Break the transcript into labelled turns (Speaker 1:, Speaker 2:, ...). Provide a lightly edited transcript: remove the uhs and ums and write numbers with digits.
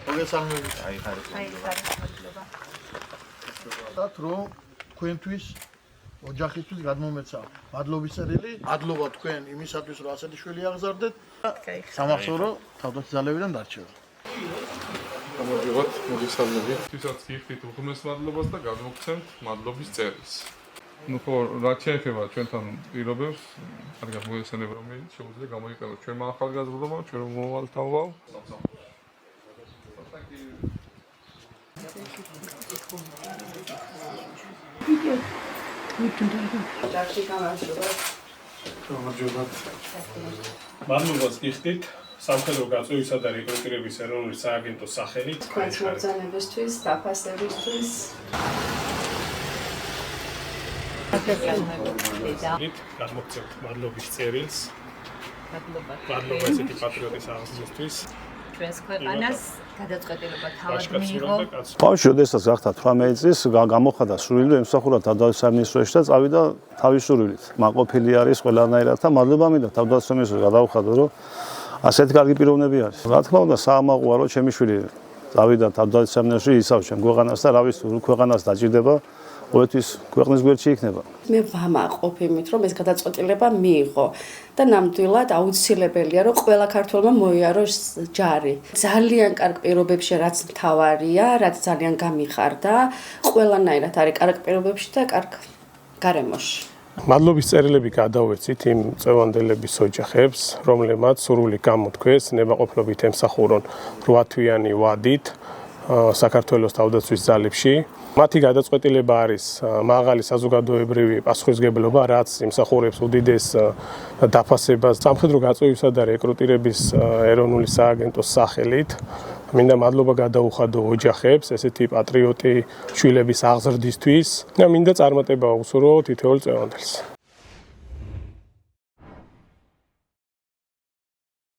Speaker 1: მოგესალმებით.
Speaker 2: აი ხარისხმობა.
Speaker 1: რომ თქვენთვის ოჯახისთვის გადმომეცა მადლობის წერილი. მადლობა თქვენ იმისათვის, რომ ასეთი შვილი აღზარდეთ. სამახსოვრო თავდაცვალებიდან დარჩება.
Speaker 3: გამოდივართ, მოგესალმებით. ვისაც გიხდით უღმეს მადლობას და გადმოგცემთ მადლობის წერილს. ნუ ხო, რა შეეხება ჩვენთან პირობებს, კარგად მოიხსენებ რომ შეუძლია გამოიყენოთ ჩვენმა ახალგაზრდობამ, ჩვენ მომავალთაობამ.
Speaker 4: მადლობას გიხდით სამხედრო გაწვევისა და რეკრუტირების ეროვნული სააგენტოს სახელით.
Speaker 5: თქვენს მობრძანებისთვის, დაფასებისთვის.
Speaker 4: გადმოგცემთ მადლობის წერილს. მადლობა ესეთი პატრიოტის აღზრდისთვის.
Speaker 6: ჩვენს ქვეყანას გადაწყვეტილება თავად მიიღო.
Speaker 7: ბავშვი როდესაც გახდა 18 წლის, გამოხატა სურვილი და ემსახურა თავდაცვის სამინისტროში და წავიდა თავის სურვილით. მაყოფილი არის ყველანაირად და მადლობა მინდა თავდაცვის სამინისტროს გადავხადო, რომ ასეთი კარგი პიროვნები არის. რა თქმა უნდა, საამაყოა, რომ ჩემი შვილი წავიდა თავდაცვის სამინისტროში ისავ ჩემ ქვეყანას და რა ვიცი, თუ ქვეყანას დაჭირდება, ყოველთვის ქვეყნის გვერდში იქნება.
Speaker 5: მე ვამაყობ იმით, რომ ეს გადაწყვეტილება მიიღო და ნამდვილად აუცილებელია, რომ ყველა ქართველმა მოიაროს ჯარი. ძალიან კარგ პირობებში, რაც მთავარია, რაც ძალიან გამიხარდა, ყველანაირად არის კარგ პირობებში და კარგ გარემოში.
Speaker 4: მადლობის წერილები გადავეცით იმ წევანდელების ოჯახებს, რომლებმაც სურვილი გამოთქვეს ნებაყოფლობით ემსახურონ 8 თვიანი ვადით საქართველოს თავდაცვის ძალებში. მათი გადაწყვეტილება არის მაღალი საზოგადოებრივი პასუხისმგებლობა, რაც იმსახურებს უდიდეს დაფასებას სამხედრო გაწვევისა და რეკრუტირების ეროვნული სააგენტოს სახელით. მინდა მადლობა გადაუხადო ოჯახებს, ესეთი პატრიოტი შვილების აღზრდისთვის და მინდა წარმატება უსურვო თითოეულ წევანდელს.